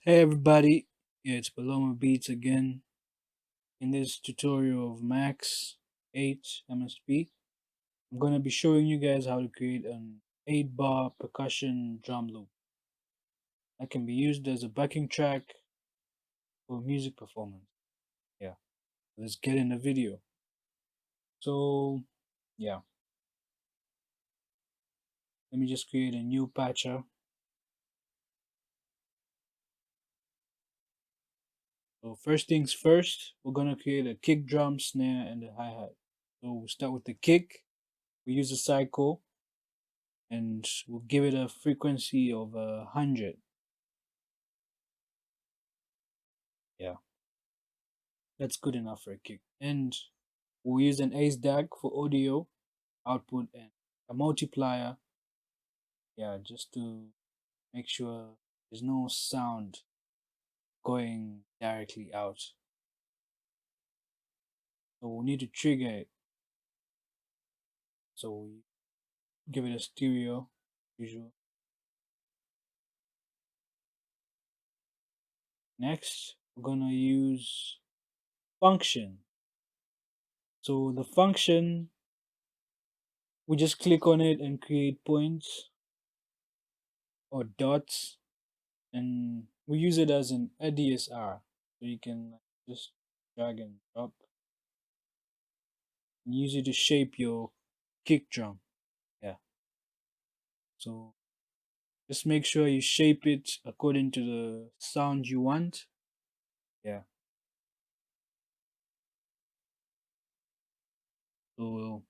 Hey everybody, yeah, it's Paloma Beats again. In this tutorial of Max 8 MSP, I'm going to be showing you guys how to create an 8 bar percussion drum loop that can be used as a backing track for music performance. Yeah, let's get in the video. So, yeah, let me just create a new patcher. So, first things first, we're going to create a kick drum, snare, and a hi hat. So, we'll start with the kick. We use a cycle and we'll give it a frequency of 100. Yeah, that's good enough for a kick. And we'll use an ace DAC for audio output and a multiplier. Yeah, just to make sure there's no sound going directly out. So we'll need to trigger it. So we give it a stereo visual. Next, we're gonna use function. So the function, we just click on it and create points or dots, and we use it as an ADSR. So you can just drag and drop and use it to shape your kick drum. Yeah. So just make sure you shape it according to the sound you want. Yeah. So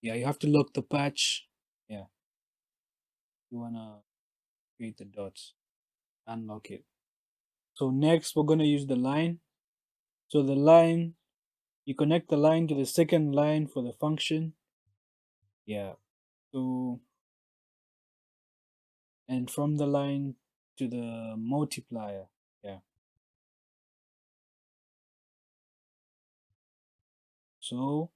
yeah, you have to lock the patch. Yeah. You wanna create the dots. Unlock it. So next we're gonna use the line. So the line, you connect the line to the second line for the function. Yeah. So and from the line to the multiplier. Yeah. So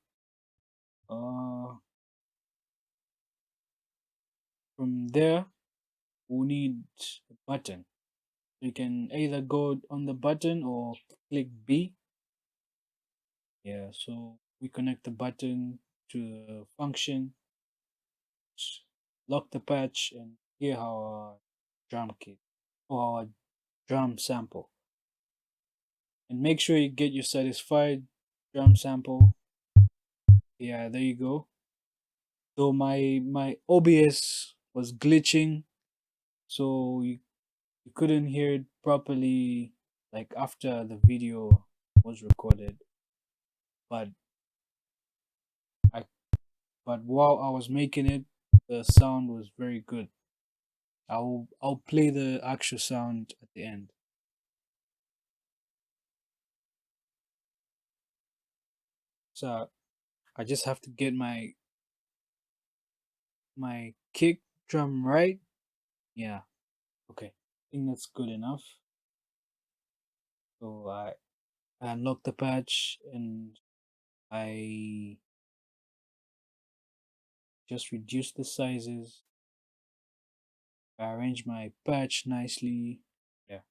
from there we need a button. You can either go on the button or click B. Yeah, so we connect the button to the function, lock the patch, and hear our drum kit or our drum sample. And make sure you get your satisfied drum sample. Yeah, there you go. So my OBS was glitching, so you couldn't hear it properly like after the video was recorded. But I but while I was making it, the sound was very good. I'll play the actual sound at the end. So I just have to get my kick drum right. Yeah, okay. I think that's good enough. So I unlock the patch and I just reduce the sizes. I arrange my patch nicely. Yeah,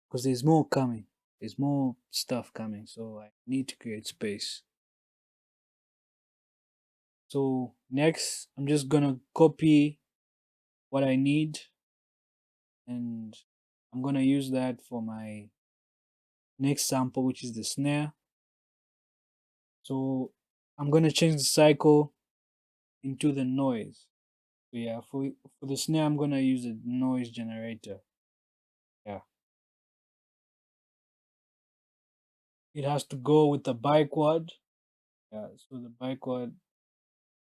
because there's more coming. There's more stuff coming, so I need to create space. So next, I'm just gonna copy what I need and I'm gonna use that for my next sample, which is the snare. So I'm gonna change the cycle into the noise. So yeah, for the snare, I'm gonna use a noise generator. Yeah, it has to go with the bicquad. Yeah, so the bicquad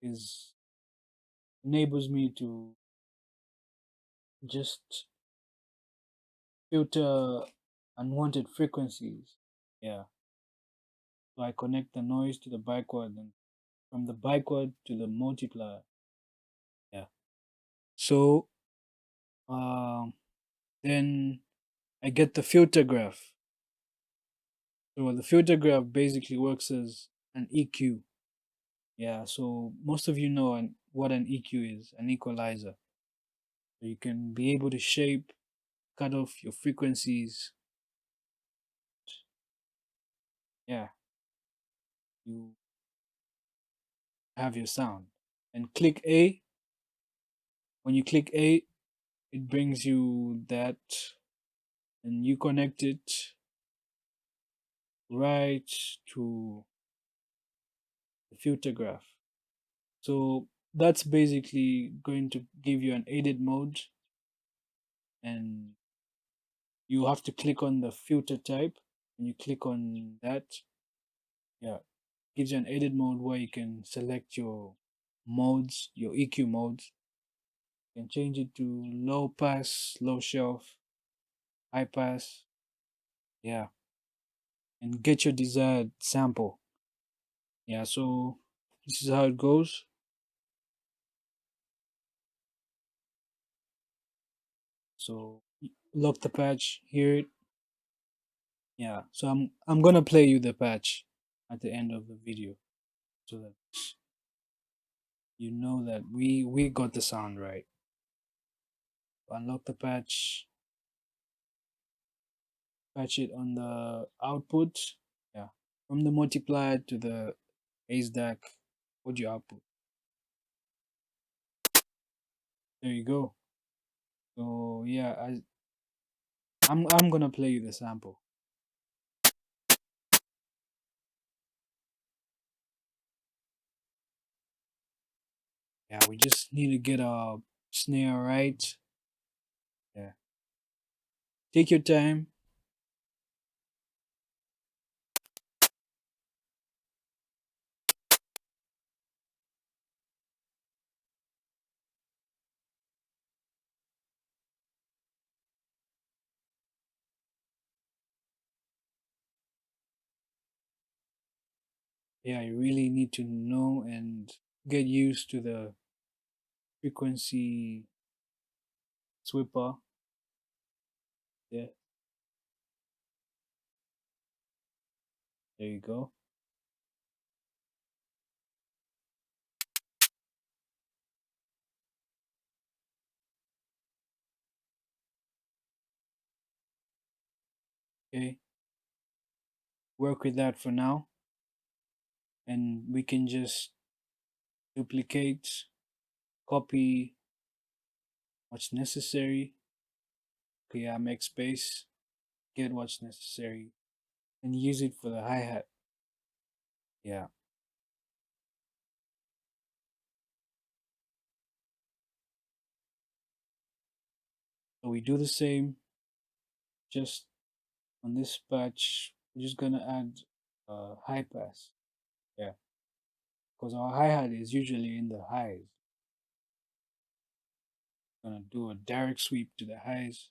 is enables me to just filter unwanted frequencies. Yeah, so I connect the noise to the bicquad and from the bicquad to the multiplier. Yeah. So then I get the filter graph. So the filter graph basically works as an EQ. Yeah, so most of you know what an EQ is, an equalizer. So you can be able to shape, cut off your frequencies. Yeah, you have your sound. And click A. When you click A, it brings you that, and you connect it right to the filter graph. So that's basically going to give you an edit mode, and you have to click on the filter type. And you click on that, yeah, gives you an edit mode where you can select your modes, your EQ modes. You can change it to low pass, low shelf, high pass, yeah, and get your desired sample. Yeah, so this is how it goes. So lock the patch, hear it. Yeah, so I'm gonna play you the patch at the end of the video so that you know that we got the sound right. Unlock the patch, patch it on the output. Yeah, from the multiplier to the ace DAC audio output. There you go. So yeah, I'm gonna play you the sample. Yeah, we just need to get our snare right. Yeah, take your time. Yeah, you really need to know and get used to the frequency sweeper. Yeah, there you go. Okay, work with that for now, and we can just duplicate, copy what's necessary. Okay, I make space, get what's necessary, and use it for the hi-hat. Yeah, so we do the same, just on this patch, we're just gonna add high pass. Yeah, because our hi-hat is usually in the highs. Gonna do a direct sweep to the highs.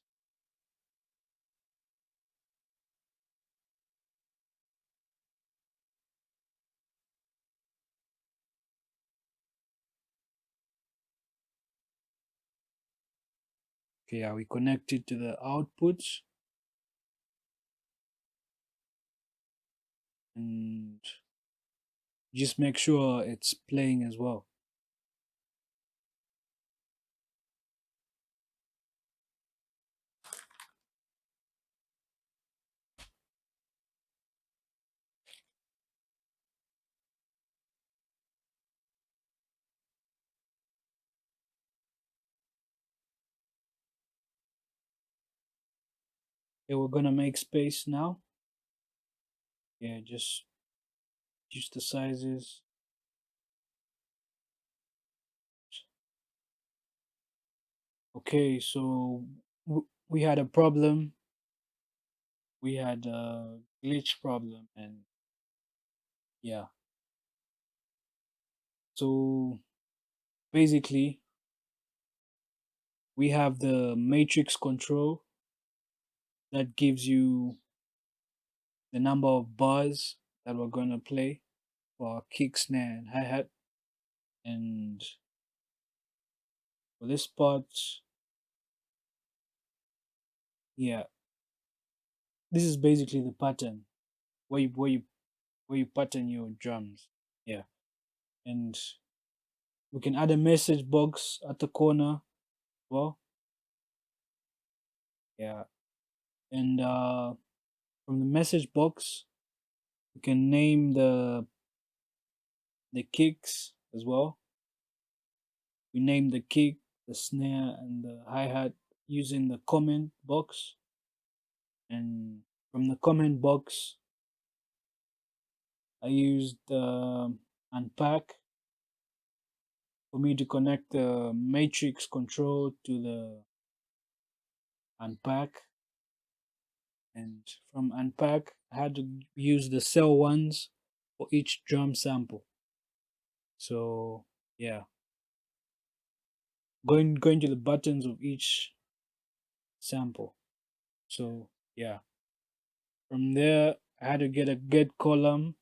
Okay, yeah, we connect it to the outputs, and just make sure it's playing as well. Okay, we're gonna make space now. Yeah, just use the sizes. Okay, so we had a problem. We had a glitch problem, and yeah. So basically, we have the matrix control that gives you the number of bars that we're gonna play for our kick, snare, and hi-hat. And for this part, yeah, this is basically the pattern where you pattern your drums. Yeah, and we can add a message box at the corner. Well, Yeah. And from the message box, you can name the kicks as well. We name the kick, the snare, and the hi-hat using the comment box. And from the comment box, I used unpack for me to connect the matrix control to the unpack. And from unpack, I had to use the cell ones for each drum sample. So yeah, going to the buttons of each sample. So yeah, from there I had to get a get column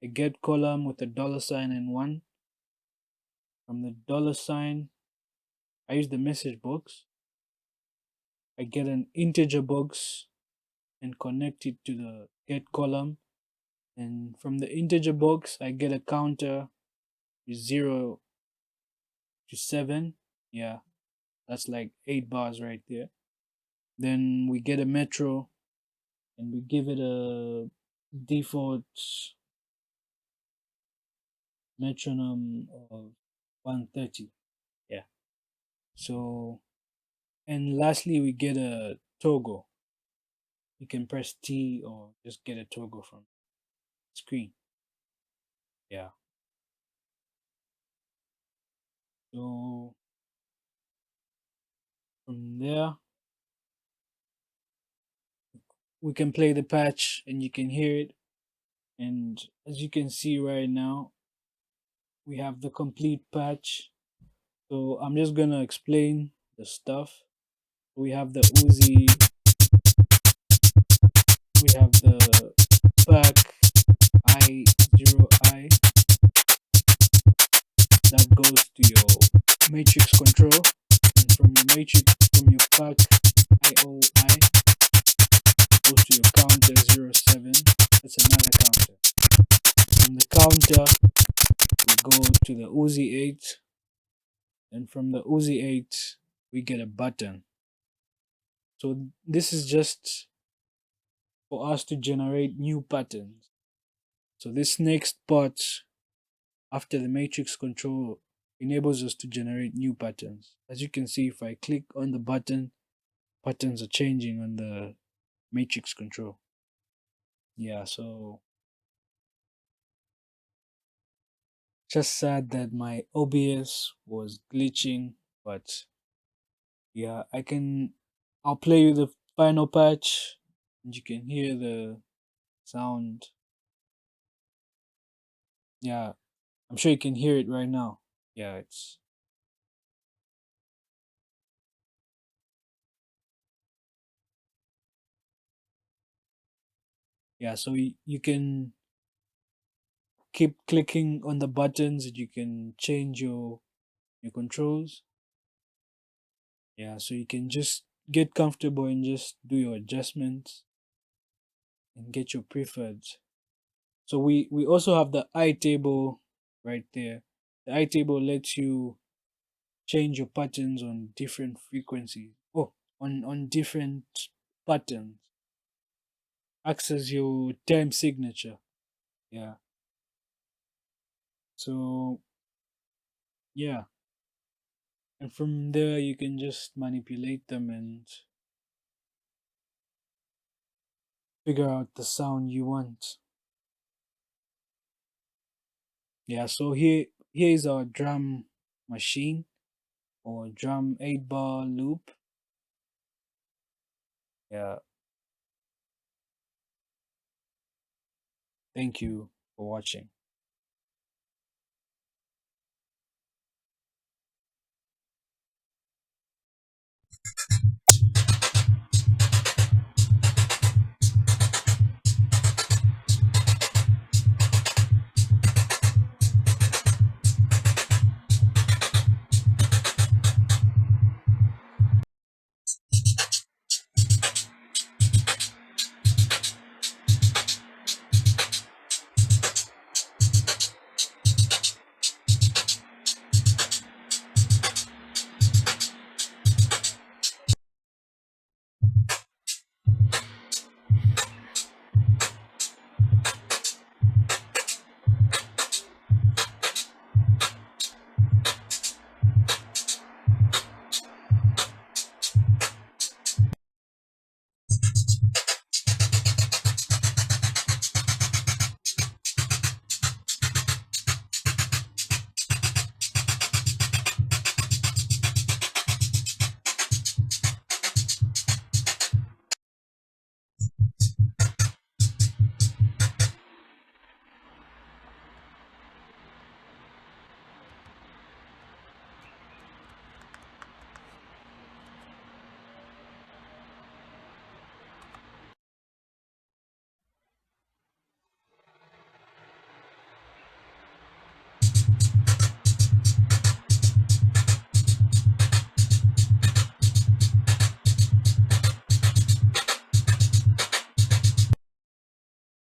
with a dollar sign and one. From the dollar sign, I use the message box. I get an integer box and connect it to the get column. And from the integer box, I get a counter with 0 to 7. Yeah, that's like 8 bars right there. Then we get a metro and we give it a default metronome of 130. Yeah. So, and lastly, we get a toggle. You can press T or just get a toggle from screen. Yeah. So from there, we can play the patch and you can hear it. And as you can see right now, we have the complete patch. So I'm just gonna explain the stuff. We have the Uzi, we have the pack I0I that goes to your matrix control, and from your pack IOI goes to your counter 07. That's another counter. From the counter, we go to the Uzi 8, and from the Uzi 8, we get a button. So this is just for us to generate new patterns. So this next part after the matrix control enables us to generate new patterns. As you can see, if I click on the button, patterns are changing on the matrix control. Yeah, so just sad that my OBS was glitching, but yeah, I'll play you the final patch and you can hear the sound. Yeah, I'm sure you can hear it right now. Yeah, so you can keep clicking on the buttons and you can change your controls. Yeah, so you can just get comfortable and just do your adjustments and get your preferreds. So we also have the I table right there. The I table lets you change your patterns on different frequencies. Oh, on different patterns. Access your time signature. Yeah. So yeah. And from there you can just manipulate them and figure out the sound you want. Yeah, so here is our drum machine or drum 8 bar loop. Yeah, thank you for watching.